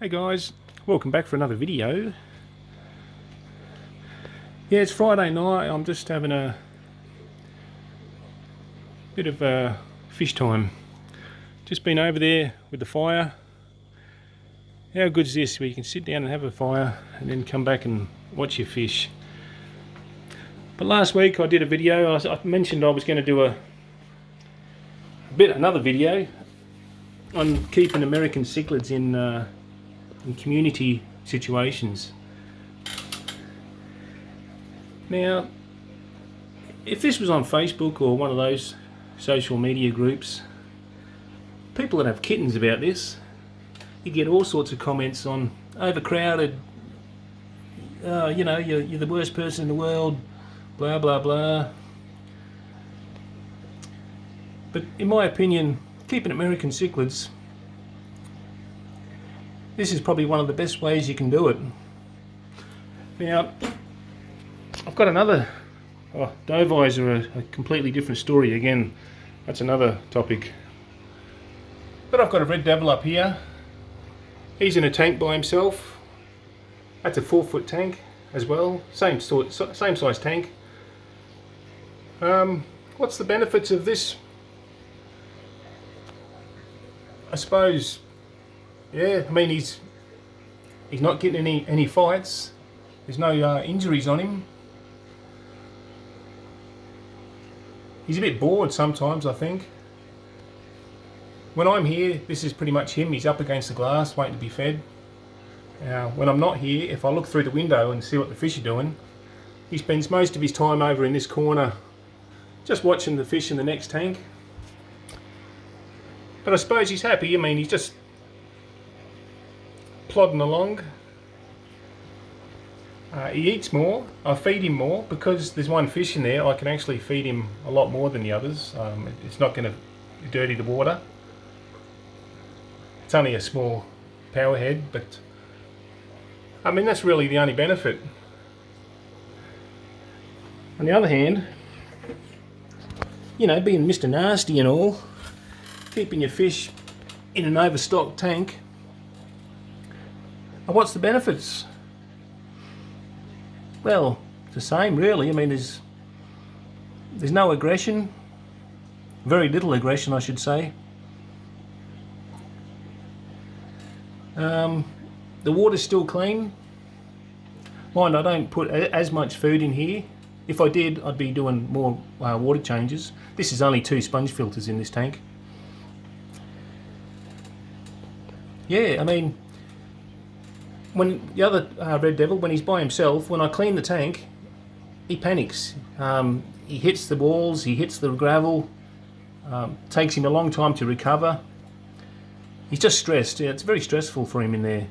Hey guys, welcome back for another video. Yeah, it's Friday night. I'm just having a bit of fish time. Just been over there with the fire. How good is this, where you can sit down and have a fire and then come back and watch your fish? But last week I did a video. I mentioned I was going to do another video on keeping American cichlids in community situations. Now, if this was on Facebook or one of those social media groups, people that have kittens about this, you get all sorts of comments on overcrowded, you know, you're the worst person in the world, blah blah blah. But in my opinion, keeping American cichlids, this is probably one of the best ways you can do it. Now, I've got another, dove eyes are a completely different story again. That's another topic. But I've got a red devil up here. He's in a tank by himself. That's a 4-foot tank as well. Same size tank. What's the benefits of this? I suppose, yeah, I mean he's not getting any fights. There's no injuries on him. He's a bit bored sometimes, I think. When I'm here, this is pretty much him. He's up against the glass waiting to be fed. When I'm not here, if I look through the window and see what the fish are doing, he spends most of his time over in this corner just watching the fish in the next tank. But I suppose he's happy. I mean, he's just plodding along. He eats more. I feed him more because there's one fish in there. I can actually feed him a lot more than the others. It's not going to dirty the water. It's only a small power head, but I mean that's really the only benefit. On the other hand, you know, being Mr. Nasty and all, keeping your fish in an overstocked tank, what's the benefits? Well, it's the same really. I mean, there's no aggression, very little aggression I should say. The water's still clean. Mind, I don't put as much food in here. If I did, I'd be doing more water changes. This is only 2 sponge filters in this tank. Yeah, I mean, when the other red devil, when he's by himself, when I clean the tank, he panics. He hits the walls, he hits the gravel. Takes him a long time to recover. He's just stressed. Yeah, it's very stressful for him in there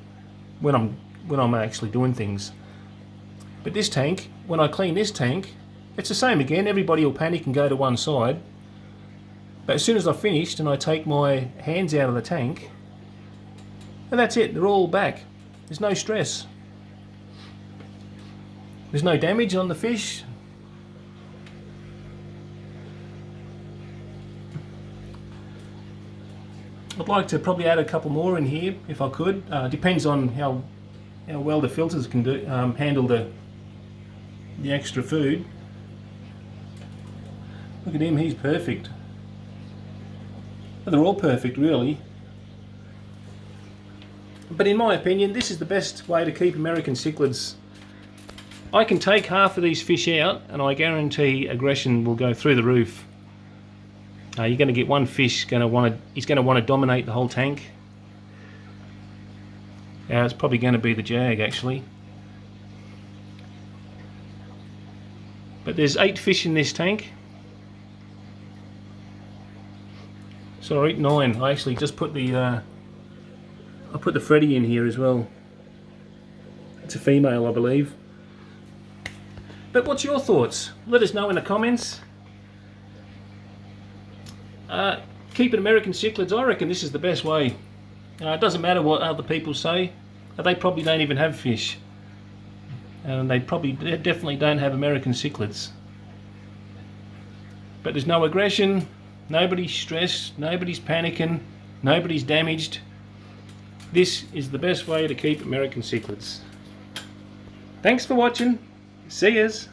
when I'm actually doing things. But this tank, when I clean this tank, it's the same again. Everybody will panic and go to one side. But as soon as I've finished and I take my hands out of the tank, and that's it, they're all back. There's no stress. There's no damage on the fish. I'd like to probably add a couple more in here if I could. Depends on how well the filters can handle the extra food. Look at him, he's perfect. Well, they're all perfect really. But in my opinion, this is the best way to keep American cichlids. I can take half of these fish out and I guarantee aggression will go through the roof. You're going to get one fish he's going to want to dominate the whole tank. It's probably going to be the jag actually. But there's 8 fish in this tank. Sorry, 9. I actually just put the I put the Freddy in here as well. It's a female, I believe. But what's your thoughts? Let us know in the comments. Keeping American cichlids, I reckon this is the best way. It doesn't matter what other people say. They probably don't even have fish. And they definitely don't have American cichlids. But there's no aggression, nobody's stressed, nobody's panicking, nobody's damaged. This is the best way to keep American cichlids. Thanks for watching. See yous.